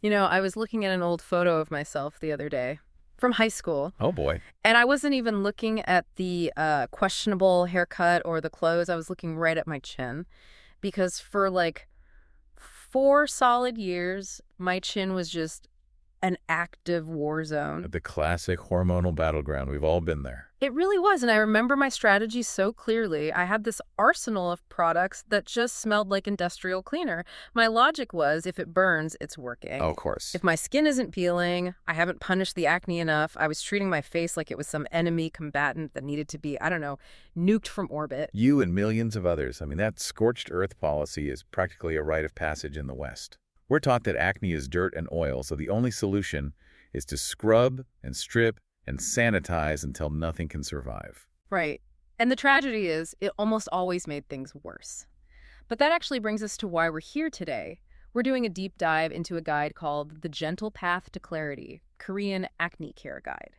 You know, I was looking at an old photo of myself the other day from high school, Oh boy. and I wasn't even looking at the questionable haircut or the clothes. I was looking right at my chin because for like 4 solid years, my chin was just an active war zone. The classic hormonal battleground. We've all been there. It really was, and I remember my strategy so clearly. I had this arsenal of products that just smelled like industrial cleaner. My logic was, if it burns, it's Oh, working. of course. If my skin isn't peeling, I haven't punished the acne enough, I was treating my face like it was some enemy combatant that needed to be, I don't know, nuked from orbit. You and millions of others. I mean, that scorched earth policy is practically a rite of passage in the West. We're taught that acne is dirt and oil, so the only solution is to scrub and strip and sanitize until nothing can survive. Right. And the tragedy is, it almost always made things worse. But that actually brings us to why we're here today. We're doing a deep dive into a guide called The Gentle Path to Clarity, Korean Acne Care Guide.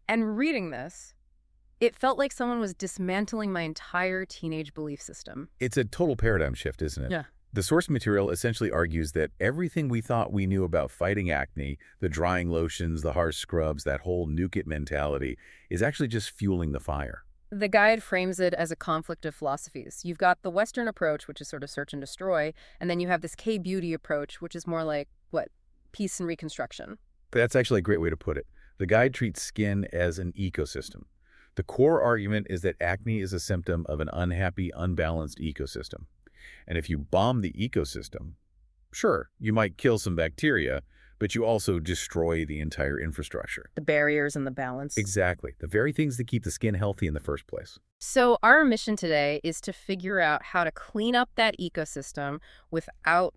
And reading this, it felt like someone was dismantling my entire teenage belief system. It's a total paradigm shift, isn't it? Yeah. The source material essentially argues that everything we thought we knew about fighting acne, the drying lotions, the harsh scrubs, that whole nuke it mentality, is actually just fueling the fire. The guide frames it as a conflict of philosophies. You've got the Western approach, which is sort of search and destroy, and then you have this K-beauty approach, which is more like, peace and reconstruction. That's actually a great way to put it. The guide treats skin as an ecosystem. The core argument is that acne is a symptom of an unhappy, unbalanced ecosystem. And if you bomb the ecosystem, sure, you might kill some bacteria, but you also destroy the entire infrastructure. The barriers and the balance. Exactly. The very things that keep the skin healthy in the first place. So our mission today is to figure out how to clean up that ecosystem without,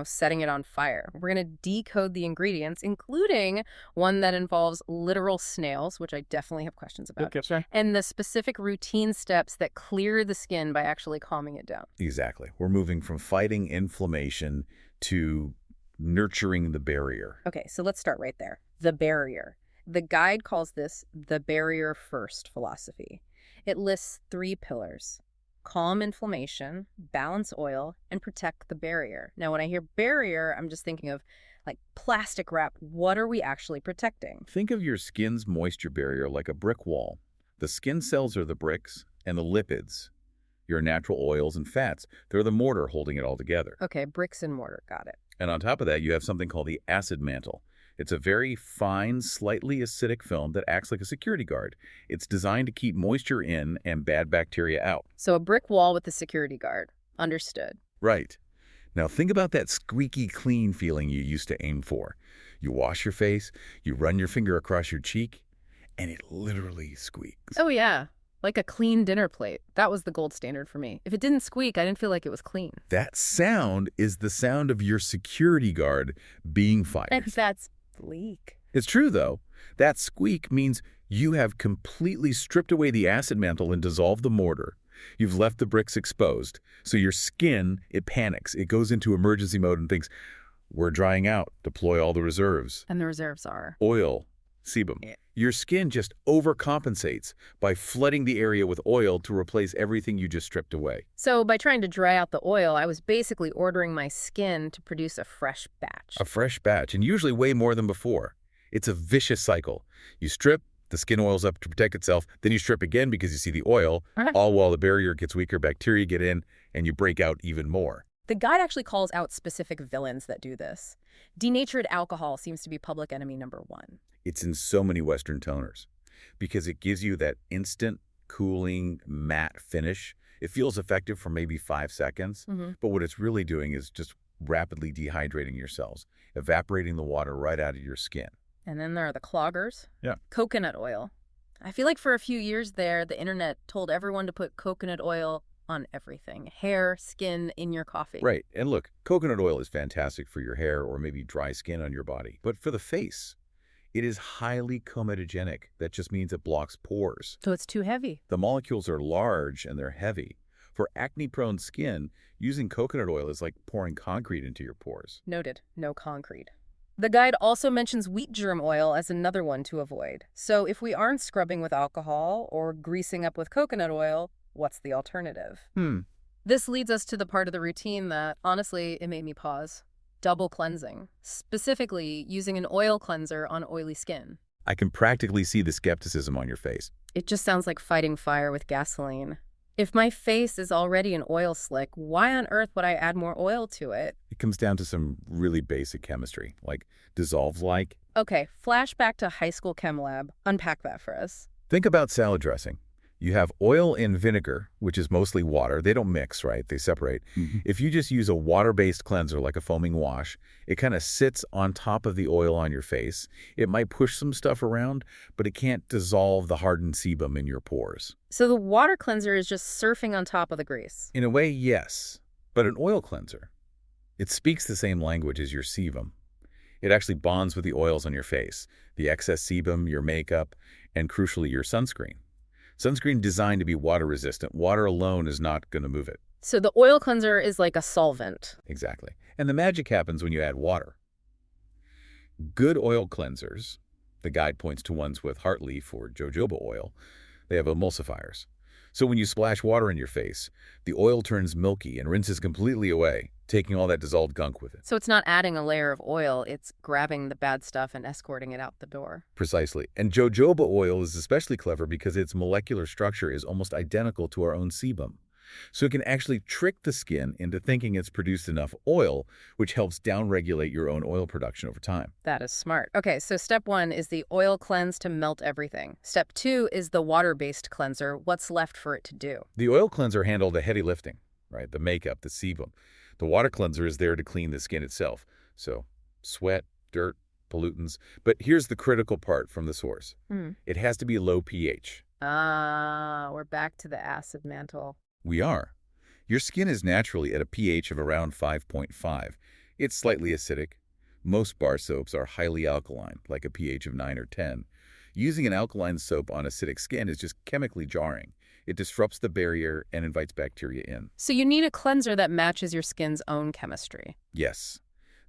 setting it on fire. We're going to decode the ingredients, including one that involves literal snails, which I definitely have questions about, Okay. and the specific routine steps that clear the skin by actually calming it down. Exactly. We're moving from fighting inflammation to nurturing the barrier. Okay, so let's start right there. The barrier. The guide calls this the barrier first philosophy. It lists 3 pillars: calm inflammation, balance oil, and protect the barrier. Now, when I hear barrier, I'm just thinking of like plastic wrap. What are we actually protecting? Think of your skin's moisture barrier like a brick wall. The skin cells are the bricks, and the lipids, your natural oils and fats, they're the mortar holding it all together. Okay, bricks and mortar. Got it. And on top of that, you have something called the acid mantle. It's a very fine, slightly acidic film that acts like a security guard. It's designed to keep moisture in and bad bacteria out. So a brick wall with a security guard. Understood. Right. Now think about that squeaky clean feeling you used to aim for. You wash your face, you run your finger across your cheek, and it literally squeaks. Oh, yeah. Like a clean dinner plate. That was the gold standard for me. If it didn't squeak, I didn't feel like it was clean. That sound is the sound of your security guard being fired. And that's bleak. It's true, though. That squeak means you have completely stripped away the acid mantle and dissolved the mortar. You've left the bricks exposed. So your skin, it panics. It goes into emergency mode and thinks, we're drying out. Deploy all the reserves. And the reserves are? Oil, sebum. Yeah. Your skin just overcompensates by flooding the area with oil to replace everything you just stripped away. So by trying to dry out the oil, I was basically ordering my skin to produce a fresh batch. A fresh batch, and usually way more than before. It's a vicious cycle. You strip, the skin oils up to protect itself, then you strip again because you see the oil, all while the barrier gets weaker, bacteria get in, and you break out even more. The guide actually calls out specific villains that do this. Denatured alcohol seems to be public enemy number 1. It's in so many Western toners because it gives you that instant, cooling, matte finish. It feels effective for maybe 5 seconds, but what it's really doing is just rapidly dehydrating your cells, evaporating the water right out of your skin. And then there are the cloggers. Yeah. Coconut oil. I feel like for a few years there, the internet told everyone to put coconut oil on everything. Hair, skin, in your coffee. Right. And look, coconut oil is fantastic for your hair or maybe dry skin on your body. But for the face, it is highly comedogenic. That just means it blocks pores. So it's too heavy. The molecules are large and they're heavy. For acne-prone skin, using coconut oil is like pouring concrete into your pores. Noted. No concrete. The guide also mentions wheat germ oil as another one to avoid. So if we aren't scrubbing with alcohol or greasing up with coconut oil, what's the alternative? This leads us to the part of the routine that, honestly, it made me pause. double cleansing, specifically using an oil cleanser on oily skin. I can practically see the skepticism on your face. It just sounds like fighting fire with gasoline. If my face is already an oil slick, why on earth would I add more oil to it? It comes down to some really basic chemistry, like dissolves like. Okay, flashback to high school chem lab. Unpack that for us. Think about salad dressing. You have oil and vinegar, which is mostly water. They don't mix, right? They separate. If you just use a water-based cleanser like a foaming wash, it kind of sits on top of the oil on your face. It might push some stuff around, but it can't dissolve the hardened sebum in your pores. So the water cleanser is just surfing on top of the grease. In a way, yes. But an oil cleanser, it speaks the same language as your sebum. It actually bonds with the oils on your face, the excess sebum, your makeup, and crucially, your sunscreen. Sunscreen designed to be water resistant. Water alone is not going to move it. So the oil cleanser is like a solvent. Exactly. And the magic happens when you add water. Good oil cleansers, the guide points to ones with heart leaf or jojoba oil, they have emulsifiers. So when you splash water in your face, the oil turns milky and rinses completely away, taking all that dissolved gunk with it. So it's not adding a layer of oil, it's grabbing the bad stuff and escorting it out the door. Precisely. And jojoba oil is especially clever because its molecular structure is almost identical to our own sebum. So it can actually trick the skin into thinking it's produced enough oil, which helps downregulate your own oil production over time. That is smart. Okay, so step 1 is the oil cleanse to melt everything. Step 2 is the water-based cleanser. What's left for it to do? The oil cleanser handled the heavy lifting, right? The makeup, the sebum. The water cleanser is there to clean the skin itself. So sweat, dirt, pollutants. But here's the critical part from the source. It has to be low pH. We're back to the acid mantle. We are. Your skin is naturally at a pH of around 5.5. It's slightly acidic. Most bar soaps are highly alkaline, like a pH of 9 or 10. Using an alkaline soap on acidic skin is just chemically jarring. It disrupts the barrier and invites bacteria in. So you need a cleanser that matches your skin's own chemistry. Yes.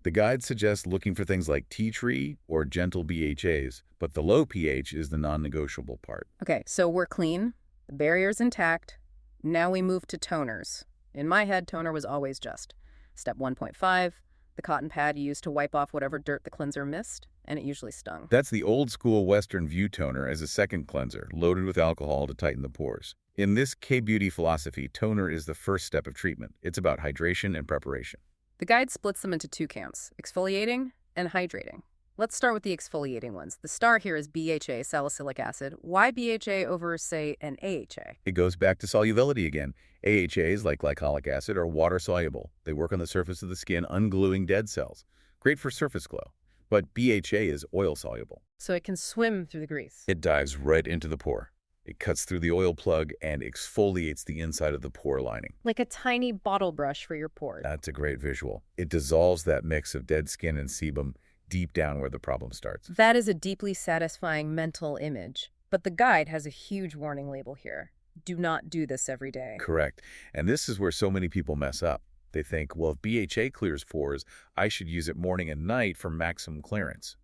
The guide suggests looking for things like tea tree or gentle BHAs, but the low pH is the non-negotiable part. Okay, so we're clean. The barrier's intact. Now we move to toners. In my head, toner was always just step 1.5, the cotton pad you used to wipe off whatever dirt the cleanser missed, and it usually stung. That's the old school Western view toner as a second cleanser, loaded with alcohol to tighten the pores. In this K-beauty philosophy, toner is the first step of treatment. It's about hydration and preparation. The guide splits them into 2 camps, exfoliating and hydrating. Let's start with the exfoliating ones. The star here is BHA, salicylic acid. Why BHA over, say, an AHA? It goes back to solubility again. AHAs, like glycolic acid, are water-soluble. They work on the surface of the skin, ungluing dead cells. Great for surface glow. But BHA is oil-soluble. So it can swim through the grease. It dives right into the pore. It cuts through the oil plug and exfoliates the inside of the pore lining. Like a tiny bottle brush for your pores. That's a great visual. It dissolves that mix of dead skin and sebum deep down where the problem starts. That is a deeply satisfying mental image. But the guide has a huge warning label here. Do not do this every day. Correct. And this is where so many people mess up. They think, well, if BHA clears pores, I should use it morning and night for maximum clearance.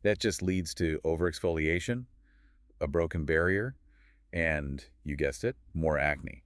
That just leads to overexfoliation, a broken barrier, and, you guessed it, more acne.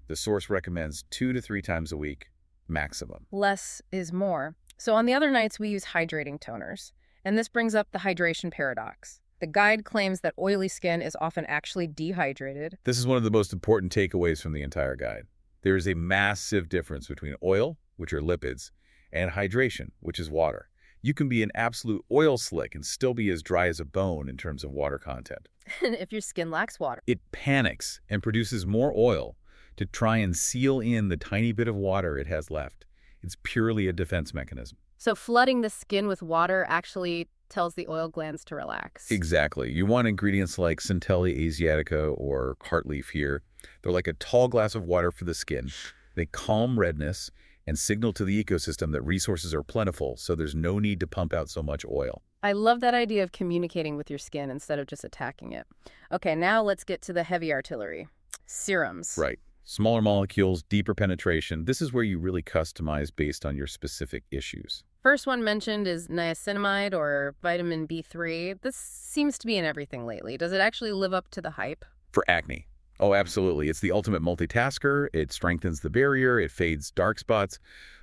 The source recommends 2 to 3 times a week, maximum. Less is more. So on the other nights, we use hydrating toners. And this brings up the hydration paradox. The guide claims that oily skin is often actually dehydrated. This is one of the most important takeaways from the entire guide. There is a massive difference between oil, which are lipids, and hydration, which is water. You can be an absolute oil slick and still be as dry as a bone in terms of water content. If your skin lacks water. It panics and produces more oil to try and seal in the tiny bit of water it has left. It's purely a defense mechanism. So flooding the skin with water actually tells the oil glands to relax. Exactly. You want ingredients like Centella asiatica or heartleaf here. They're like a tall glass of water for the skin. They calm redness and signal to the ecosystem that resources are plentiful, so there's no need to pump out so much oil. I love that idea of communicating with your skin instead of just attacking it. Okay, now let's get to the heavy artillery. Serums. Right. Smaller molecules, deeper penetration. This is where you really customize based on your specific issues. First one mentioned is niacinamide or vitamin B3. This seems to be in everything lately. Does it actually live up to the hype? For acne. Oh, absolutely. It's the ultimate multitasker. It strengthens the barrier. It fades dark spots.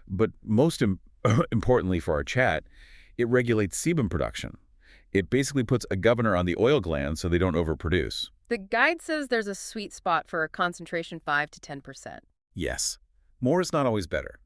But most Importantly for our chat, it regulates sebum production. It basically puts a governor on the oil glands so they don't overproduce. The guide says there's a sweet spot for a concentration 5 to 10%. Yes, more is not always better.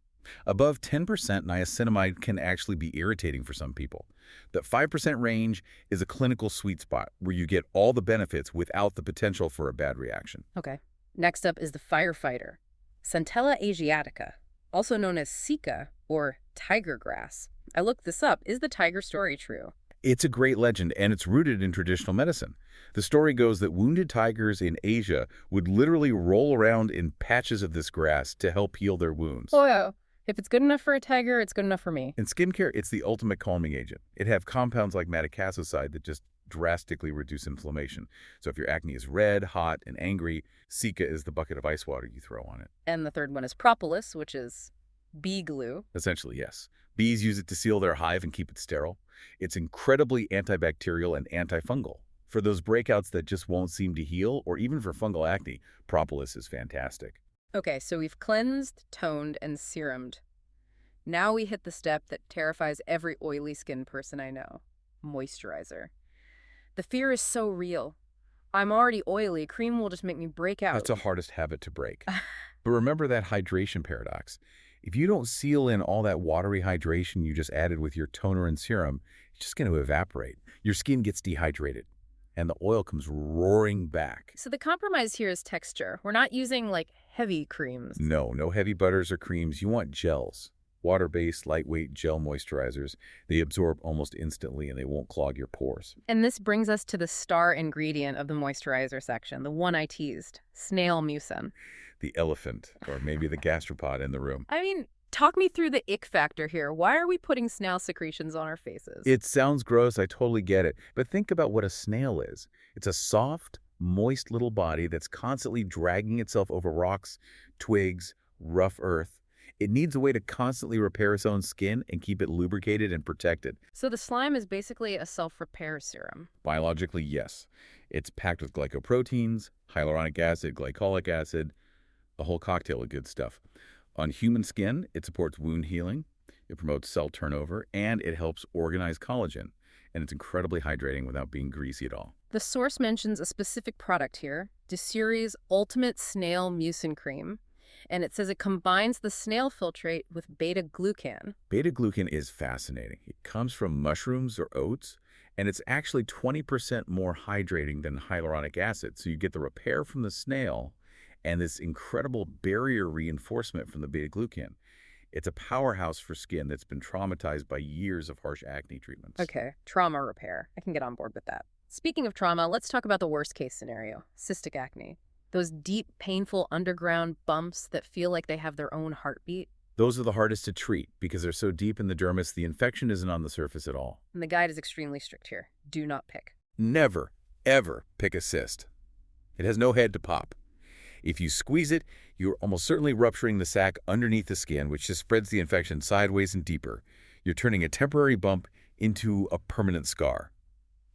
Above 10% niacinamide can actually be irritating for some people. The 5% range is a clinical sweet spot where you get all the benefits without the potential for a bad reaction. Okay. Next up is the firefighter, Centella asiatica, also known as Sika or tiger grass. I looked this up. Is the tiger story true? It's a great legend, and it's rooted in traditional medicine. The story goes that wounded tigers in Asia would literally roll around in patches of this grass to help heal their wounds. Oh, yeah. If it's good enough for a tiger, it's good enough for me. In skincare, it's the ultimate calming agent. It has compounds like madecassoside that just drastically reduce inflammation. So if your acne is red, hot, and angry, Sika is the bucket of ice water you throw on it. And the third one is propolis, which is bee glue. Essentially, yes. Bees use it to seal their hive and keep it sterile. It's incredibly antibacterial and antifungal. For those breakouts that just won't seem to heal, or even for fungal acne, propolis is fantastic. Okay, so we've cleansed, toned, and serumed. Now we hit the step that terrifies every oily skin person I know, moisturizer. The fear is so real. I'm already oily, cream will just make me break out. That's the hardest habit to break. But remember that hydration paradox. If you don't seal in all that watery hydration you just added with your toner and serum, it's just going to evaporate. Your skin gets dehydrated, and the oil comes roaring back. So the compromise here is texture. We're not using, like, heavy creams. No heavy butters or creams. You want gels. Water-based, lightweight gel moisturizers. They absorb almost instantly, and they won't clog your pores. And this brings us to the star ingredient of the moisturizer section, the one I teased, snail mucin. The elephant, or maybe the gastropod in the room. I mean, talk me through the ick factor here. Why are we putting snail secretions on our faces? It sounds gross, I totally get it. But think about what a snail is. It's a soft, moist little body that's constantly dragging itself over rocks, twigs, rough earth. It needs a way to constantly repair its own skin and keep it lubricated and protected. So the slime is basically a self-repair serum. Biologically, yes. It's packed with glycoproteins, hyaluronic acid, glycolic acid, a whole cocktail of good stuff. On human skin, it supports wound healing, it promotes cell turnover, and it helps organize collagen. And it's incredibly hydrating without being greasy at all. The source mentions a specific product here, Desuri's Ultimate Snail Mucin Cream. And it says it combines the snail filtrate with beta-glucan. Beta-glucan is fascinating. It comes from mushrooms or oats, and it's actually 20% more hydrating than hyaluronic acid. So you get the repair from the snail and this incredible barrier reinforcement from the beta-glucan. It's a powerhouse for skin that's been traumatized by years of harsh acne treatments. Okay, trauma repair. I can get on board with that. Speaking of trauma, let's talk about the worst-case scenario, cystic acne. Those deep, painful underground bumps that feel like they have their own heartbeat. Those are the hardest to treat because they're so deep in the dermis, the infection isn't on the surface at all. And the guide is extremely strict here. Do not pick. Never, ever pick a cyst. It has no head to pop. If you squeeze it, you're almost certainly rupturing the sac underneath the skin, which just spreads the infection sideways and deeper. You're turning a temporary bump into a permanent scar.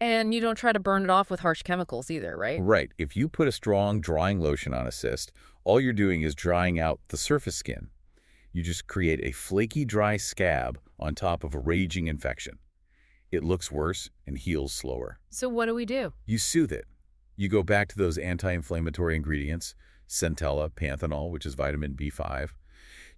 And you don't try to burn it off with harsh chemicals either, right? Right. If you put a strong drying lotion on a cyst, all you're doing is drying out the surface skin. You just create a flaky, dry scab on top of a raging infection. It looks worse and heals slower. So what do we do? You soothe it. You go back to those anti-inflammatory ingredients, centella, panthenol, which is vitamin B5.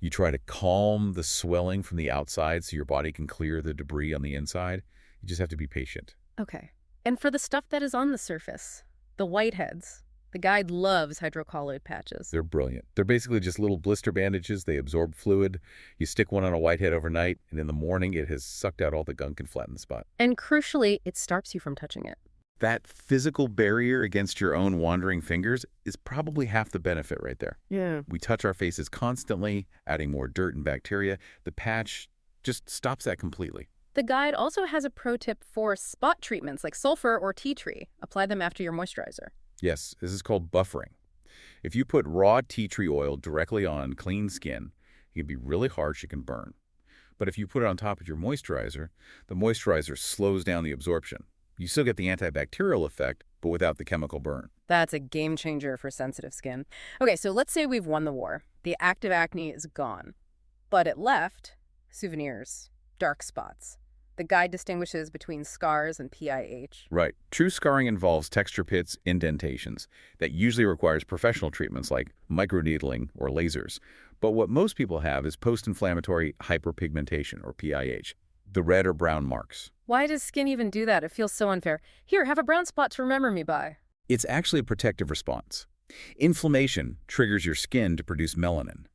You try to calm the swelling from the outside so your body can clear the debris on the inside. You just have to be patient. Okay. And for the stuff that is on the surface, the whiteheads, the guide loves hydrocolloid patches. They're brilliant. They're basically just little blister bandages. They absorb fluid. You stick one on a whitehead overnight, and in the morning, it has sucked out all the gunk and flattened the spot. And crucially, it stops you from touching it. That physical barrier against your own wandering fingers is probably half the benefit right there. Yeah. We touch our faces constantly, adding more dirt and bacteria. The patch just stops that completely. The guide also has a pro tip for spot treatments like sulfur or tea tree. Apply them after your moisturizer. Yes, this is called buffering. If you put raw tea tree oil directly on clean skin, it can be really harsh, it can burn. But if you put it on top of your moisturizer, the moisturizer slows down the absorption. You still get the antibacterial effect, but without the chemical burn. That's a game changer for sensitive skin. Okay, so let's say we've won the war. The active acne is gone. But it left souvenirs, dark spots. The guide distinguishes between scars and PIH. Right. True scarring involves texture pits, indentations. That usually requires professional treatments like microneedling or lasers. But what most people have is post-inflammatory hyperpigmentation, or PIH, the red or brown marks. Why does skin even do that? It feels so unfair. Here, have a brown spot to remember me by. It's actually a protective response. Inflammation triggers your skin to produce melanin.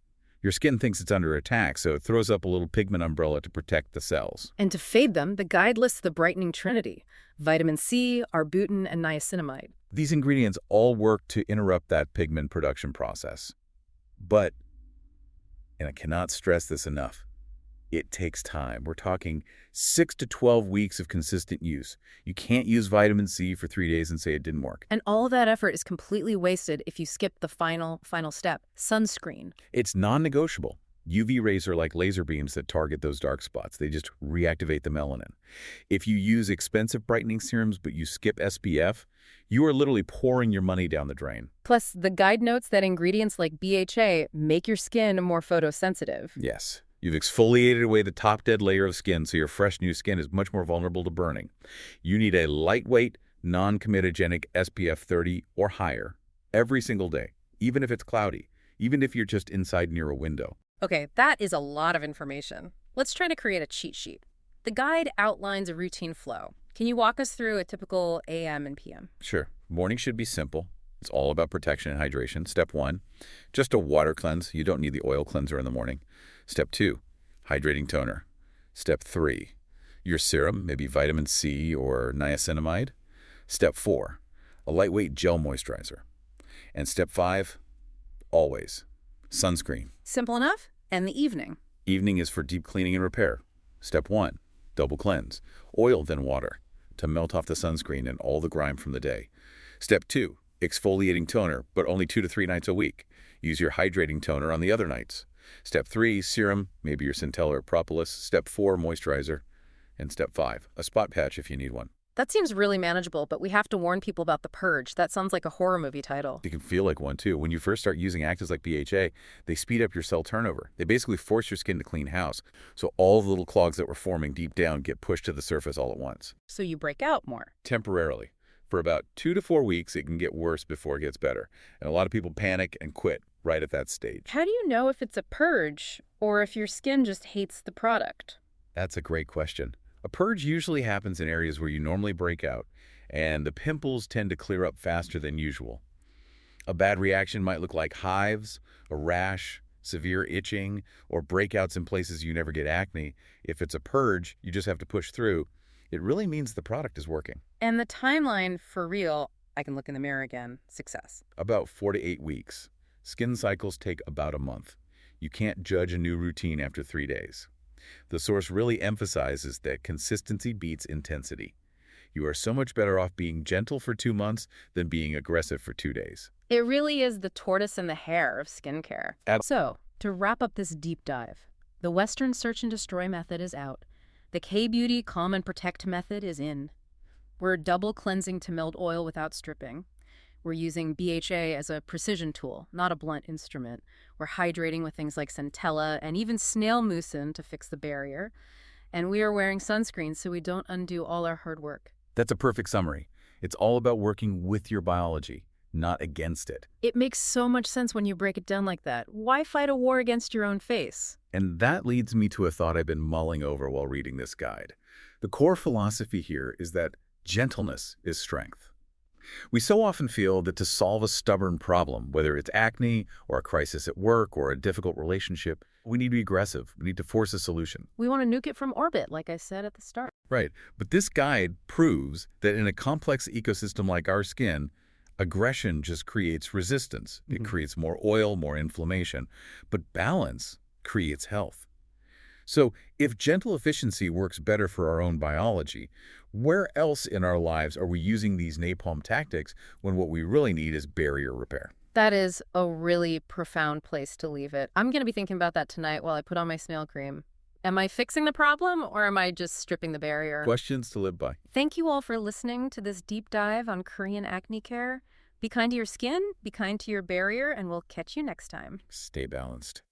Your skin thinks it's under attack, so it throws up a little pigment umbrella to protect the cells. And to fade them, the guide lists the brightening trinity: vitamin C, arbutin, and niacinamide. These ingredients all work to interrupt that pigment production process. But, and I cannot stress this enough, it takes time. We're talking 6 to 12 weeks of consistent use. You can't use vitamin C for 3 days and say it didn't work. And all that effort is completely wasted if you skip the final step: sunscreen. It's non-negotiable. UV rays are like laser beams that target those dark spots. They just reactivate the melanin. If you use expensive brightening serums but you skip SPF, you are literally pouring your money down the drain. Plus, the guide notes that ingredients like BHA make your skin more photosensitive. Yes. You've exfoliated away the top dead layer of skin, so your fresh new skin is much more vulnerable to burning. You need a lightweight, non-comedogenic SPF 30 or higher every single day, even if it's cloudy, even if you're just inside near a window. Okay, that is a lot of information. Let's try to create a cheat sheet. The guide outlines a routine flow. Can you walk us through a typical AM and PM? Sure. Morning should be simple. It's all about protection and hydration. Step 1, just a water cleanse. You don't need the oil cleanser in the morning. Step 2, hydrating toner. Step 3, your serum, maybe vitamin C or niacinamide. Step 4, a lightweight gel moisturizer. And step 5, always, sunscreen. Simple enough? And the evening? Evening is for deep cleaning and repair. Step 1, double cleanse. Oil, then water, to melt off the sunscreen and all the grime from the day. Step 2, exfoliating toner, but only 2 to 3 nights a week. Use your hydrating toner on the other nights. Step 3, serum, maybe your Centella or Propolis. Step 4, moisturizer. And Step 5, a spot patch if you need one. That seems really manageable, but we have to warn people about the purge. That sounds like a horror movie title. It can feel like one, too. When you first start using actives like BHA, they speed up your cell turnover. They basically force your skin to clean house, so all the little clogs that were forming deep down get pushed to the surface all at once. So you break out more. Temporarily. For about 2 to 4 weeks, it can get worse before it gets better. And a lot of people panic and quit right at that stage. How do you know if it's a purge or if your skin just hates the product? That's a great question. A purge usually happens in areas where you normally break out, and the pimples tend to clear up faster than usual. A bad reaction might look like hives, a rash, severe itching, or breakouts in places you never get acne. If it's a purge, you just have to push through. It really means the product is working. And the timeline for real, I can look in the mirror again, success. About 4 to 8 weeks. Skin cycles take about a month. You can't judge a new routine after 3 days. The source really emphasizes that consistency beats intensity. You are so much better off being gentle for 2 months than being aggressive for 2 days. It really is the tortoise and the hare of skincare. So, to wrap up this deep dive, the Western Search and Destroy method is out. The K-Beauty Calm and Protect method is in. We're double cleansing to melt oil without stripping. We're using BHA as a precision tool, not a blunt instrument. We're hydrating with things like Centella and even snail mucin to fix the barrier. And we are wearing sunscreen so we don't undo all our hard work. That's a perfect summary. It's all about working with your biology, not against it. It makes so much sense when you break it down like that. Why fight a war against your own face? And that leads me to a thought I've been mulling over while reading this guide. The core philosophy here is that gentleness is strength. We so often feel that to solve a stubborn problem, whether it's acne or a crisis at work or a difficult relationship, we need to be aggressive. We need to force a solution. We want to nuke it from orbit, like I said at the start. Right. But this guide proves that in a complex ecosystem like our skin, aggression just creates resistance. It creates more oil, more inflammation. But balance creates health. So if gentle efficiency works better for our own biology, where else in our lives are we using these napalm tactics when what we really need is barrier repair? That is a really profound place to leave it. I'm going to be thinking about that tonight while I put on my snail cream. Am I fixing the problem or am I just stripping the barrier? Questions to live by. Thank you all for listening to this deep dive on Korean acne care. Be kind to your skin, be kind to your barrier, and we'll catch you next time. Stay balanced.